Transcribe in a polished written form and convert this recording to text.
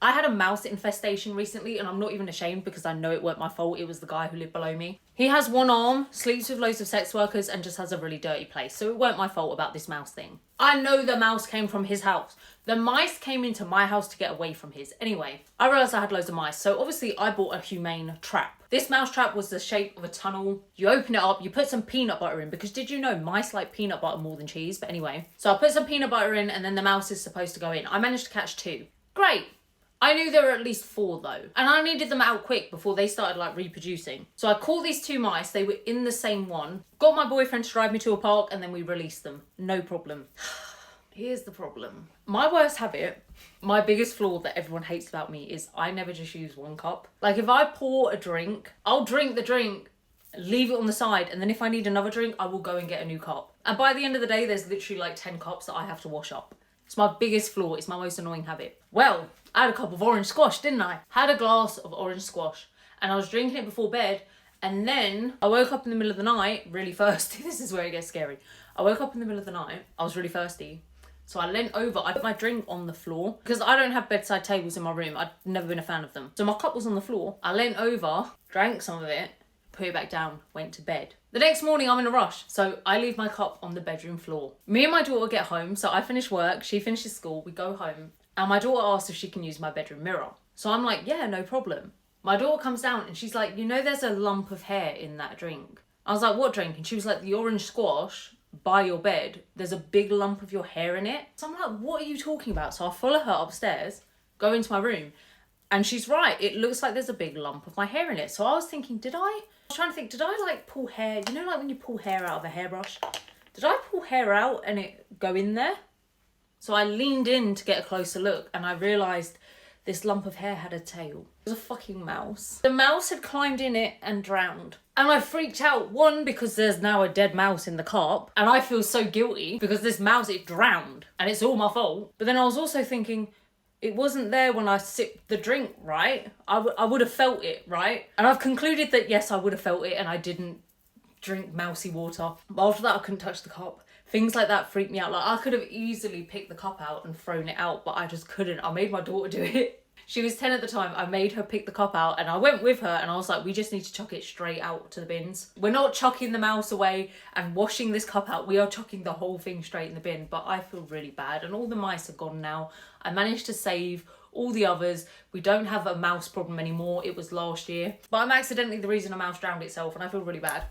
I had a mouse infestation recently, and I'm not even ashamed because I know it weren't my fault. It was the guy who lived below me. He has one arm, sleeps with loads of sex workers, and just has a really dirty place. So it weren't my fault about this mouse thing. I know the mouse came from his house. The mice came into my house to get away from his. Anyway, I realised I had loads of mice. So obviously I bought a humane trap. This mouse trap was the shape of a tunnel. You open it up, you put some peanut butter in, because did you know mice like peanut butter more than cheese? But anyway, so I put some peanut butter in, and then the mouse is supposed to go in. I managed to catch 2. Great. I knew there were at least 4 though, and I needed them out quick before they started like reproducing. So I caught these 2 mice, they were in the same one, got my boyfriend to drive me to a park, and then we released them. No problem. Here's the problem. My worst habit, my biggest flaw that everyone hates about me is I never just use 1 cup. Like if I pour a drink, I'll drink the drink, leave it on the side, and then if I need another drink, I will go and get a new cup. And by the end of the day, there's literally like 10 cups that I have to wash up. It's my biggest flaw. It's my most annoying habit. Well, I had a cup of orange squash, didn't I? Had a glass of orange squash, and I was drinking it before bed, and then I woke up in the middle of the night, really thirsty. This is where it gets scary. I woke up in the middle of the night, I was really thirsty. So I leant over, I put my drink on the floor, because I don't have bedside tables in my room. I've never been a fan of them. So my cup was on the floor. I leant over, drank some of it, put it back down, went to bed. The next morning I'm in a rush, so I leave my cup on the bedroom floor. Me and my daughter get home, so I finish work, she finishes school, we go home, and my daughter asks if she can use my bedroom mirror. So I'm like, yeah, no problem. My daughter comes down and she's like, you know there's a lump of hair in that drink. I was like, what drink? And she was like, the orange squash by your bed, there's a big lump of your hair in it. So I'm like, what are you talking about? So I follow her upstairs, go into my room, and she's right, it looks like there's a big lump of my hair in it. So I was thinking, did I like pull hair, you know like when you pull hair out of a hairbrush? Did I pull hair out and it go in there? So I leaned in to get a closer look, and I realised this lump of hair had a tail. It was a fucking mouse. The mouse had climbed in it and drowned. And I freaked out, 1, because there's now a dead mouse in the cup, and I feel so guilty because this mouse, it drowned, and it's all my fault. But then I was also thinking, it wasn't there when I sipped the drink, right? I would have felt it, right? And I've concluded that yes, I would have felt it, and I didn't drink mousy water. But after that, I couldn't touch the cup. Things like that freak me out. Like, I could have easily picked the cup out and thrown it out, but I just couldn't. I made my daughter do it. She was 10 at the time. I made her pick the cup out, and I went with her, and I was like, we just need to chuck it straight out to the bins. We're not chucking the mouse away and washing this cup out. We are chucking the whole thing straight in the bin. But I feel really bad, and all the mice are gone now. I managed to save all the others. We don't have a mouse problem anymore. It was last year. But I'm accidentally the reason a mouse drowned itself, and I feel really bad.